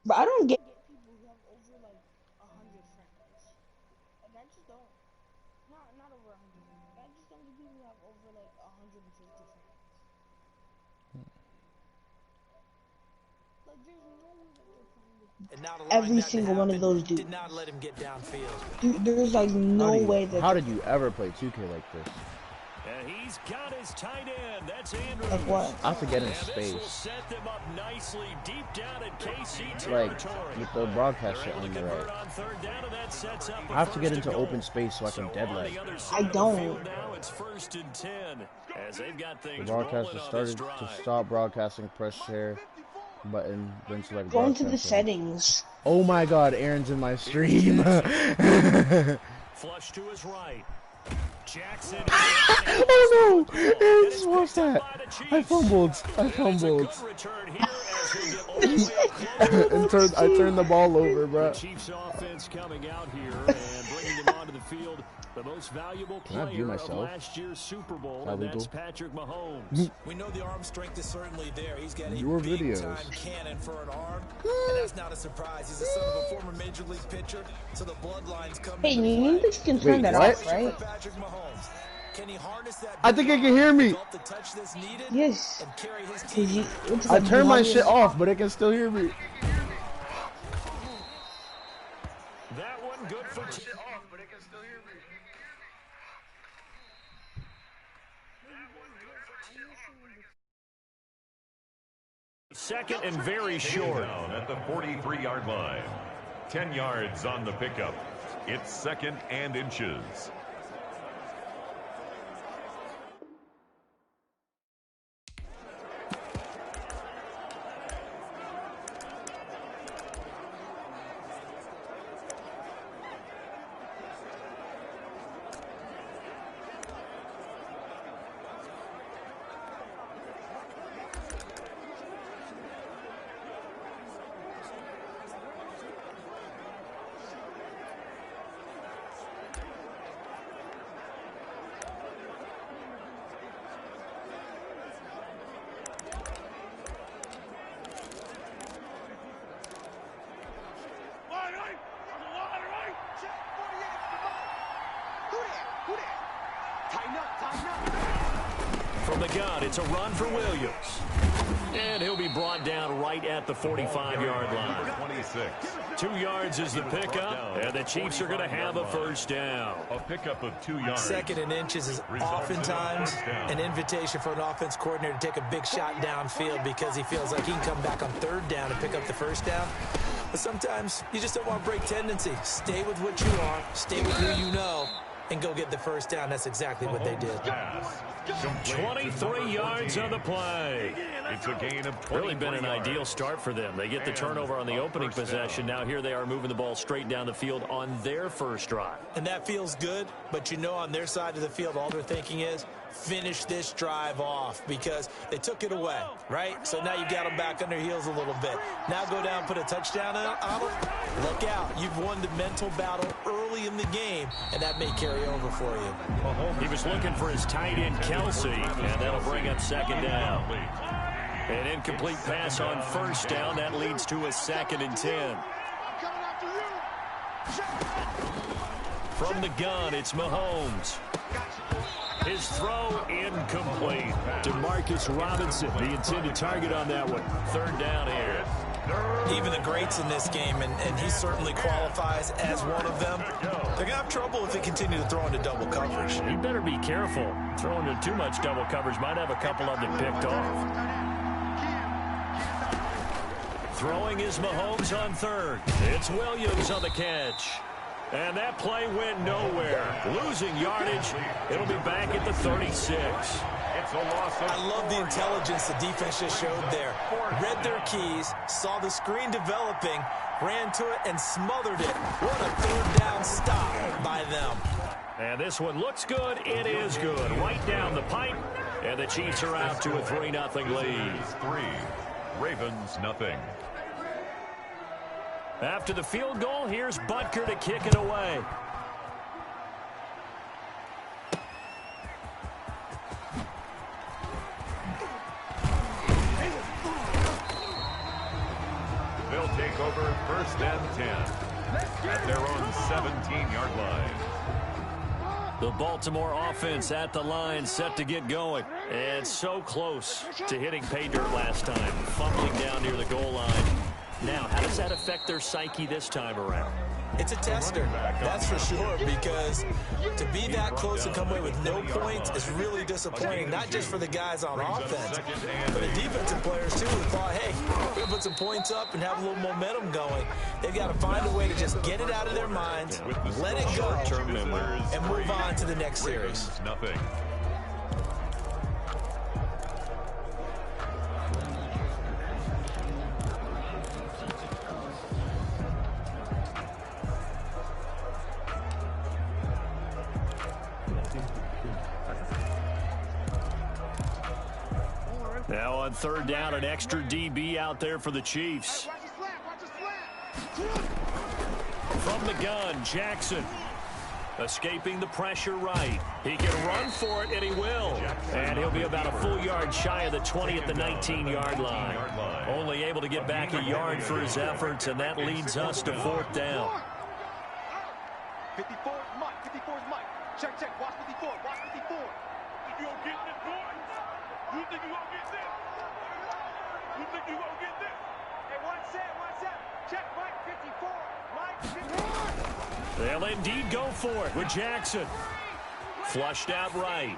But I don't get people who have over like 100 friends. Like I just don't. Not over 100. I just don't get people who have over like 150 friends. Like there's no way that they're playing with And now to line every that to single one of happen, those did dudes. not let him get downfield. There's like no way that How they're did you ever play 2K like this? And he's got his tight end. That's like Andrews. what? I have to get in And this will space. set them up nicely deep down in KC Like, territory. with the broadcast shit They're able on to the convert right. on third down, and that sets up a I have to get first into and goal. open space so I can dead on leg. the other I side of the don't. field now, it's 1st and 10 as they've got The things broadcaster rolling on this started to drive. stop broadcasting, press share button, then select Go into the broadcast. settings. Oh my god, Aaron's in my stream. Flush to his right. Jackson. Oh no! Aaron swapped that. I fumbled. And I turned the ball over, bro. The Chiefs offense coming out here and bringing them onto the field. The most valuable player of last year's Super Bowl, and that's Patrick Mahomes. We know the arm strength is certainly there. He's got a videos. big-time cannon for an arm, and that's not a surprise. He's the son of a former Major League pitcher, so the bloodlines come Hey, into you play. need to turn that off, right? Patrick Mahomes. Can he harness that I think it can hear me. the touch that's needed Yes. and carry his team? I turned my shit off, but it can still hear me. That one good for second and very short. Down at the 43-yard line. 10 yards on the pickup. It's 2nd and inches. From the gun, it's a run for Williams. And he'll be brought down right at the 45-yard line. 26. 2 yards is the pickup, and the Chiefs are going to have a first down. A pickup of 2 yards. 2nd and inches is oftentimes an invitation for an offense coordinator to take a big shot downfield because he feels like he can come back on 3rd down and pick up the first down. But sometimes you just don't want to break tendency. Stay with what you are, stay with who you know, and go get the first down. That's exactly what they did. 23 yards on the play. It's a gain of 20 Really been an ideal start for them. They get the turnover on the opening possession. Now here they are moving the ball straight down the field on their first drive. And that feels good, but you know on their side of the field, all they're thinking is finish this drive off because they took it away, right? So now you got them back on their heels a little bit. Now go down, put a touchdown on them. Look out. You've won the mental battle early in the game, and that may carry over for you. He was looking for his tight end, Kelsey, and that'll bring up 2nd down. An incomplete pass on first down. That leads to a 2nd and 10. From the gun, it's Mahomes. His throw incomplete. DeMarcus Robinson, the intended target on that one. 3rd down here. Even the greats in this game, and he certainly qualifies as one of them, they're going to have trouble if they continue to throw into double coverage. He better be careful. Throwing into too much double coverage might have a couple of them picked off. Throwing is Mahomes on 3rd. It's Williams on the catch. And that play went nowhere. Losing yardage. It'll be back at the 36. It's a loss of I love the intelligence the defense just showed there. Read their keys, saw the screen developing, ran to it, and smothered it. What a 3rd down stop by them. And this one looks good. It is good. Right down the pipe. And the Chiefs are out to a 3-0 lead. 3. Ravens, nothing. After the field goal, here's Butker to kick it away. They'll take over 1st and 10 at their own 17-yard line. The Baltimore offense at the line, set to get going. And so close to hitting pay dirt last time, fumbling down near the goal line. Now, how does that affect their psyche this time around? It's a tester, that's for sure, because to be that close and come away with no points is really disappointing, not just for the guys on offense, but the defensive players, too, who thought, hey, we're going to put some points up and have a little momentum going. They've got to find a way to just get it out of their minds, let it go, and move on to the next series. Nothing. Now on 3rd down, an extra DB out there for the Chiefs. From the gun, Jackson. Escaping the pressure right. He can run for it, and he will. And he'll be about a full yard shy of the 20 at the 19-yard line. Only able to get back a yard for his efforts, and that leads us to 4th down. 54 is Mike. 54 is Mike. Check, check. Watch 54. Watch 54. Think you gonna get this going? You think you gonna get this? You think you gonna get this? Hey, one set. Check, Mike 54. Mike 54. They'll indeed go for it with Jackson. Flushed out right.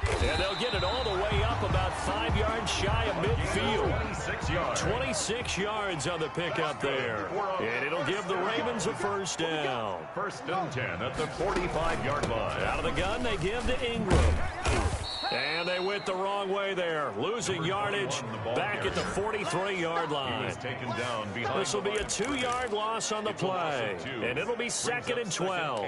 And they'll get it all the way up about 5 yards shy of midfield. 26 yards on the pickup there. And it'll give the Ravens a 1st down. 1st and 10 at the 45-yard line. Out of the gun, they give to Ingram. And they went the wrong way there, losing yardage back at the 43-yard line. This will be a 2-yard loss on the play, and it'll be 2nd and 12.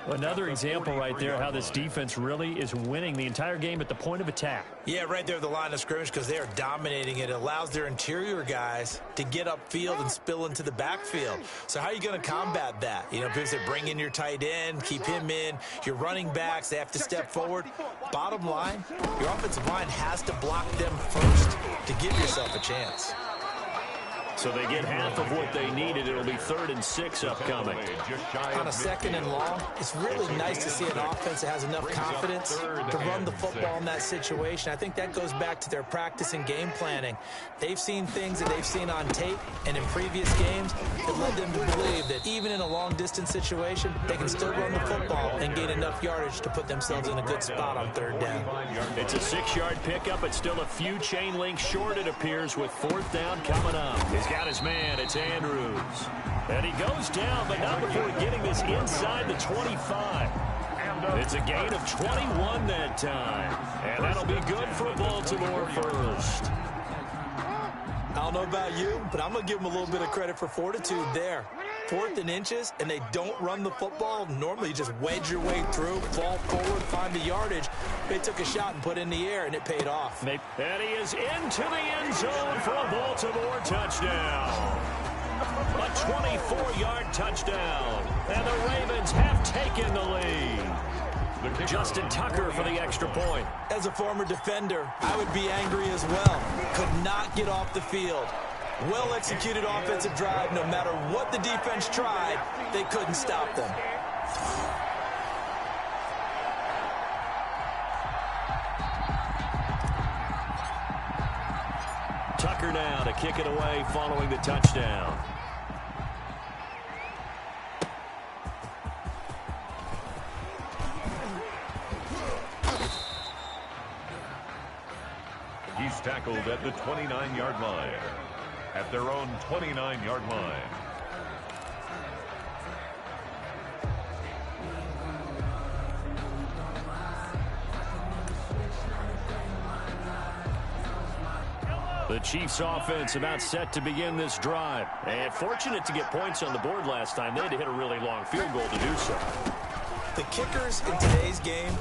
Another example right there how this defense really is winning the entire game at the point of attack. Yeah, right there at the line of scrimmage, because they are dominating it. It allows their interior guys to get upfield and spill into the backfield. So how are you going to combat that? You know, people say bring in your tight end, keep him in. Your running backs, they have to step forward. Bottom line, your offensive line has to block them first to give yourself a chance. So they get half of what they needed. It'll be 3rd and 6 upcoming. On a 2nd and long, it's really nice to see an offense that has enough confidence to run the football in that situation. I think that goes back to their practice and game planning. They've seen things that they've seen on tape and in previous games that led them to believe that even in a long-distance situation, they can still run the football and gain enough yardage to put themselves in a good spot on 3rd down. It's a 6-yard pickup. It's still a few chain links short, it appears, with 4th down coming up. He's got his man. It's Andrews. And he goes down, but not before getting this inside the 25. It's a gain of 21 that time. And that'll be good for Baltimore 1st. I don't know about you, but I'm going to give them a little bit of credit for fortitude there. 4th and inches, and they don't run the football. Normally, you just wedge your way through, fall forward, find the yardage. They took a shot and put it in the air, and it paid off. And he is into the end zone for a Baltimore touchdown. A 24-yard touchdown. And the Ravens have taken the lead. Justin Tucker for the extra point. As a former defender, I would be angry as well. Could not get off the field. Well-executed offensive drive. No matter what the defense tried, they couldn't stop them. Tucker now to kick it away following the touchdown. He's tackled at the 29-yard line. At their own 29-yard line. The Chiefs offense about set to begin this drive. And fortunate to get points on the board last time. They had to hit a really long field goal to do so. The kickers in today's game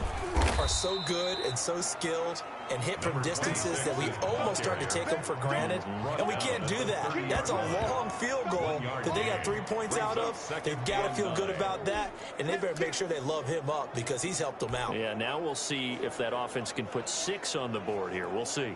are so good and so skilled and hit from distances that we almost start to take them for granted. And we can't do that. That's a long field goal that they got 3 points out of. They've got to feel good about that, and they better make sure they love him up because he's helped them out. Yeah, now we'll see if that offense can put 6 on the board here. We'll see.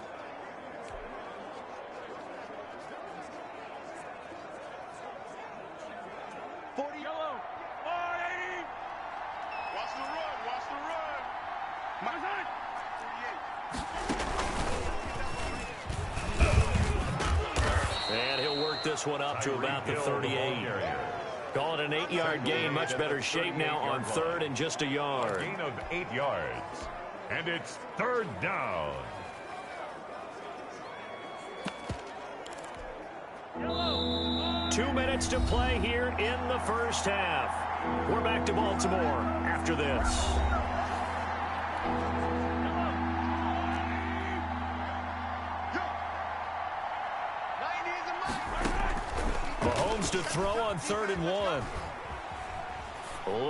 this one up to about the 38. Call it an 8-yard gain. Much better shape now on third and just a yard. Gain of 8 yards. And it's third down. Hello. 2 minutes to play here in the first half. We're back to Baltimore after this. Mahomes to throw on 3rd and 1.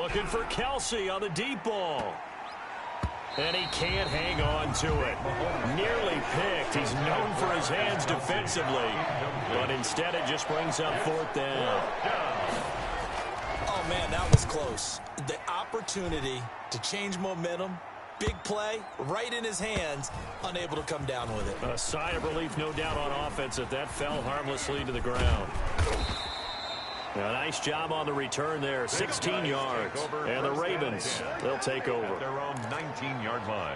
Looking for Kelsey on the deep ball. And he can't hang on to it. Nearly picked. He's known for his hands defensively. But instead it just brings up 4th down. Oh, man, that was close. The opportunity to change momentum, big play, right in his hands, unable to come down with it. A sigh of relief, no doubt, on offense that fell harmlessly to the ground. A nice job on the return there, 16 yards. And the Ravens, they'll take over. At their own 19-yard line.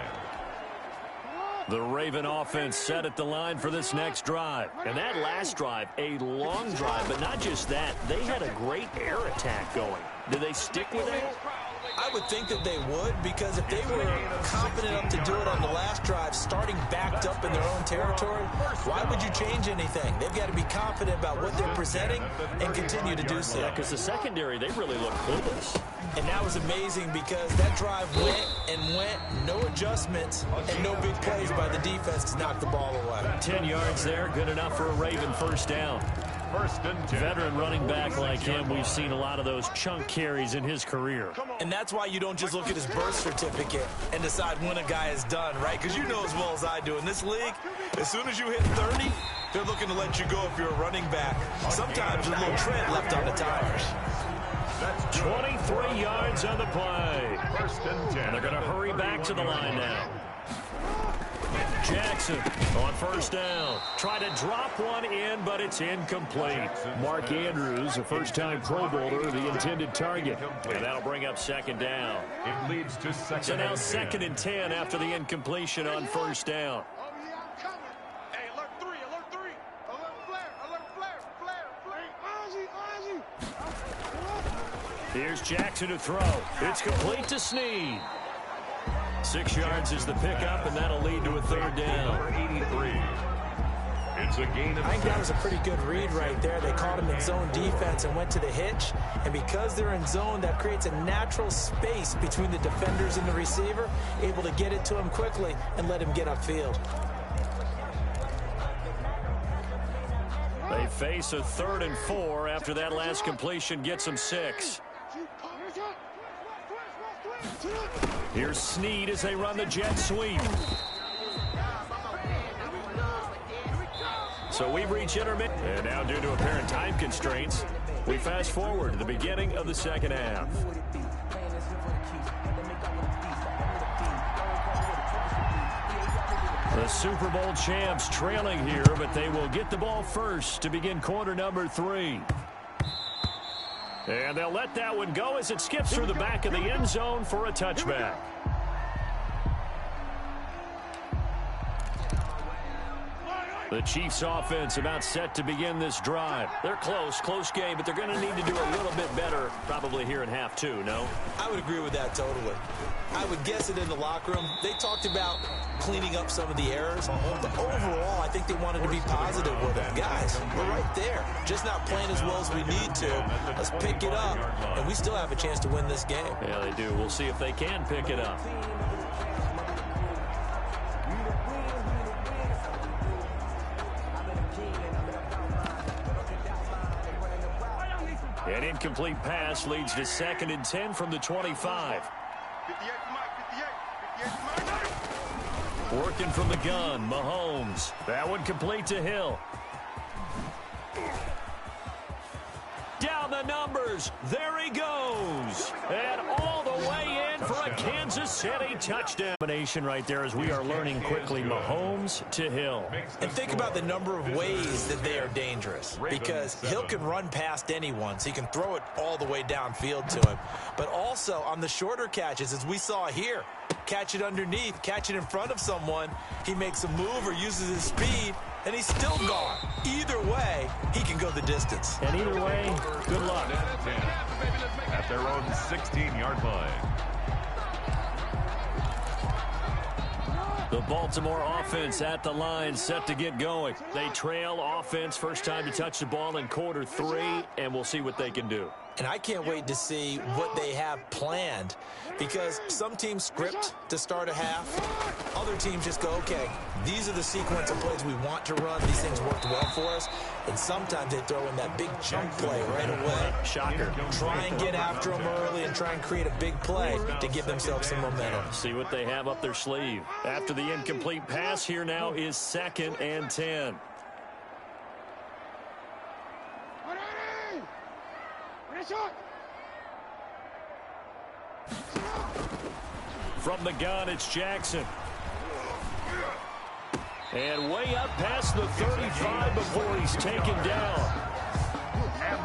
The Raven offense set at the line for this next drive. And that last drive, a long drive, but not just that. They had a great air attack going. Did they stick with that? I would think that they would, because if they were confident enough to do it on the last drive, starting backed up in their own territory, why would you change anything? They've got to be confident about what they're presenting and continue to do so. Yeah, because the secondary, they really look clueless. And that was amazing because that drive went and went, no adjustments, and no big plays by the defense to knock the ball away. 10 yards there, good enough for a Raven first down. First and 10. Veteran running back like him, we've seen a lot of those chunk carries in his career. And that's why you don't just look at his birth certificate and decide when a guy is done, right? Because you know as well as I do, in this league, as soon as you hit 30, they're looking to let you go if you're a running back. Sometimes there's a little tread left on the tires. 23 yards on the play. First and 10. And they're going to hurry back to the line now. Jackson on first down. Try to drop one in, but it's incomplete. Mark Andrews, a first-time Pro Bowler, the intended target. And that'll bring up 2nd down. It leads to second. So now 2nd and 10 after the incompletion on first down. Hey, alert 3, alert 3. Alert flare. Here's Jackson to throw. It's complete to Snead. 6 yards is the pickup, and that'll lead to a 3rd down. Number 83. It's a gain of I think that was a pretty good read right there. They caught him in zone defense and went to the hitch. And because they're in zone, that creates a natural space between the defenders and the receiver, able to get it to him quickly and let him get upfield. They face a 3rd and 4 after that last completion gets them 6. Here's Snead as they run the jet sweep. So we've reached intermittent. And now due to apparent time constraints, we fast forward to the beginning of the second half. The Super Bowl champs trailing here, but they will get the ball first to begin quarter number 3. And they'll let that one go as it skips through the back of the end zone for a touchback. The Chiefs offense about set to begin this drive. They're close game, but they're going to need to do a little bit better probably here in half 2, no? I would agree with that totally. I would guess it in the locker room. They talked about cleaning up some of the errors, but overall, I think they wanted to be positive with it. Guys, we're right there. Just not playing as well as we need to. Let's pick it up, and we still have a chance to win this game. Yeah, they do. We'll see if they can pick it up. An incomplete pass leads to 2nd and 10 from the 25. 58 Mike. Working from the gun, Mahomes. That one complete to Hill. Down the numbers. There he goes. And all the way in for a Kansas City touchdown. Combination right there as we are learning quickly. Mahomes to Hill. And think about the number of ways that they are dangerous, because Hill can run past anyone, so he can throw it all the way downfield to him. But also on the shorter catches, as we saw here, catch it underneath, catch it in front of someone, he makes a move or uses his speed, and he's still gone. Either way, he can go the distance. And either way, good luck. At their own 16-yard line. The Baltimore offense at the line, set to get going. They trail offense, first time to touch the ball in quarter 3, and we'll see what they can do. And I can't wait to see what they have planned, because some teams script to start a half. Other teams just go, okay, these are the sequence of plays we want to run. These things worked well for us. And sometimes they throw in that big chunk play right away. Shocker. Try and get after them early and try and create a big play to give themselves some momentum. See what they have up their sleeve. After the incomplete pass, here now is 2nd and 10. From the gun, it's Jackson. And way up past the 35 before he's taken down.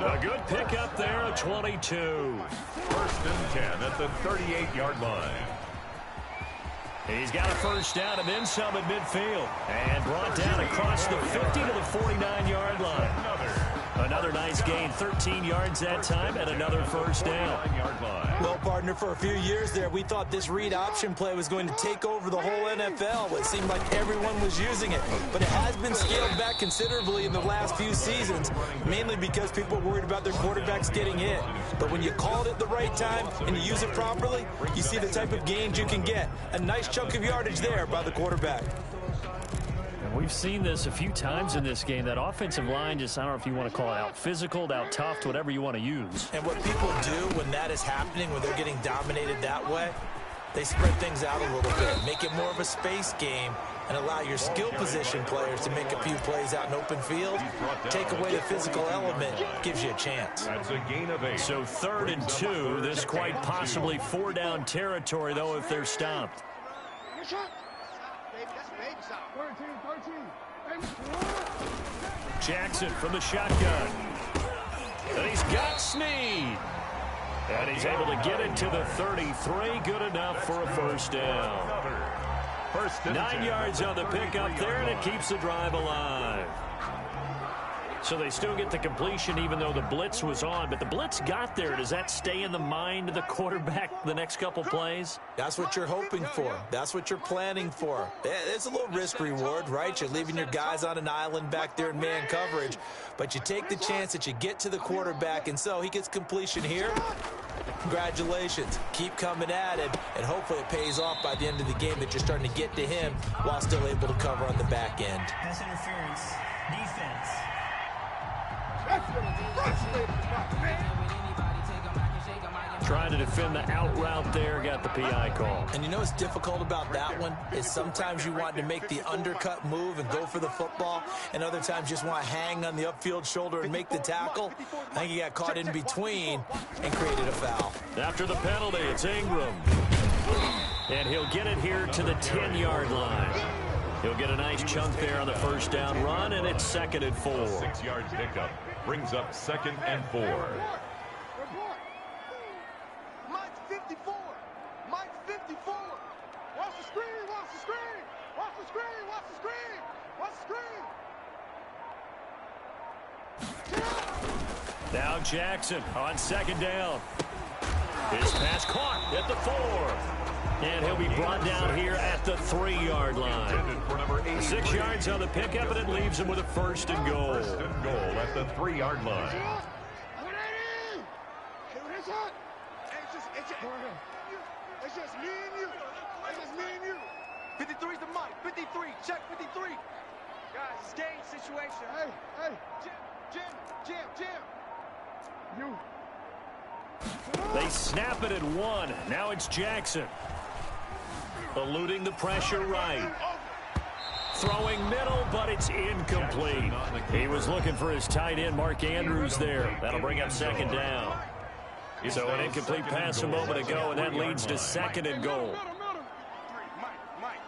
A good pickup there, a 22. 1st and 10 at the 38-yard line. He's got a first down and then some at midfield. And brought down across the 50 to the 49-yard line. Another nice gain, 13 yards that time, and another first down. Well, partner, for a few years there, we thought this read option play was going to take over the whole NFL. It seemed like everyone was using it. But it has been scaled back considerably in the last few seasons, mainly because people were worried about their quarterbacks getting hit. But when you call it at the right time and you use it properly, you see the type of gains you can get. A nice chunk of yardage there by the quarterback. We've seen this a few times in this game. That offensive line just, I don't know if you want to call it out physical, out tough, whatever you want to use. And what people do when that is happening, when they're getting dominated that way, they spread things out a little bit, make it more of a space game, and allow your skill position players to make a few plays out in open field. Take away the physical element, gives you a chance. That's a gain of 8. So 3rd and 2, this quite possibly 4-down territory, though, if they're stopped. Jackson from the shotgun. And he's got Snead. And he's able to get it to the 33. Good enough for a first down. 9 yards on the pickup there, and it keeps the drive alive. So they still get the completion even though the blitz was on. But the blitz got there. Does that stay in the mind of the quarterback the next couple plays? That's what you're hoping for. That's what you're planning for. It's a little risk reward, right? You're leaving your guys on an island back there in man coverage. But you take the chance that you get to the quarterback, and so he gets completion here. Congratulations. Keep coming at it, and hopefully it pays off by the end of the game that you're starting to get to him while still able to cover on the back end. Pass interference. Defense. Trying to defend the out route there, got the PI call. And you know what's difficult about that one is sometimes you want to make the undercut move and go for the football, and other times you just want to hang on the upfield shoulder and make the tackle. I think he got caught in between and created a foul. After the penalty, it's Ingram. And he'll get it here to the 10-yard line. He'll get a nice chunk there on the first down run, and it's 2nd and 4. 6-yard pickup brings up 2nd and 4. Mike's 54. Mike's 54. Watch the screen. Watch the screen. Watch the screen. Watch the screen. Watch the screen. Now Jackson on 2nd down. His pass caught at the 4. And he'll be brought down here at the 3-yard line. 6 yards on the pickup, and it leaves him with a 1st and goal. 1st and goal at the 3-yard line. It's just me and you. It's just me and you. 53's the mic. 53. Check 53. Guys, it's game situation. Hey. Jim. You. They snap it at 1. Now it's Jackson. Eluding the pressure right. Throwing middle, but it's incomplete. He was looking for his tight end, Mark Andrews, there. That'll bring up 2nd down. So an incomplete pass a moment ago, and that leads to 2nd and goal. Mike.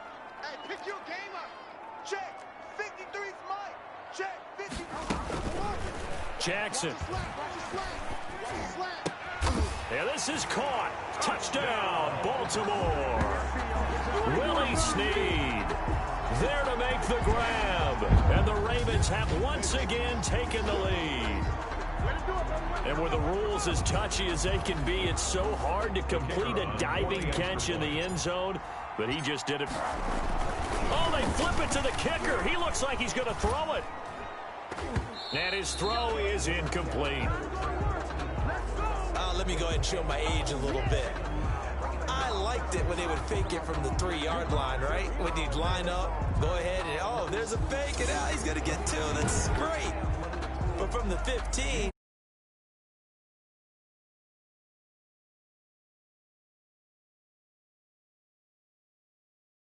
Hey, pick your game up. Check. 53's Mike. Check. 50. Jackson. Yeah, this is caught. Touchdown, Baltimore. Willie Snead there to make the grab. And the Ravens have once again taken the lead. And with the rules as touchy as they can be, it's so hard to complete a diving catch in the end zone, but he just did it. Oh, they flip it to the kicker. He looks like he's going to throw it. And his throw is incomplete. Let me go ahead and show my age a little bit. I liked it when they would fake it from the 3-yard line, right? When you'd line up, go ahead, and oh, there's a fake, and now he's going to get 2. That's great. But from the 15...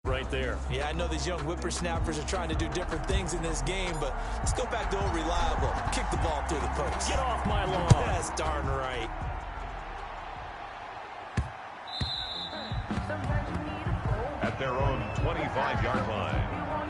right there. Yeah, I know these young whippersnappers are trying to do different things in this game, but let's go back to old reliable. Kick the ball through the post. Get off my lawn. That's darn right. At their own 25-yard line,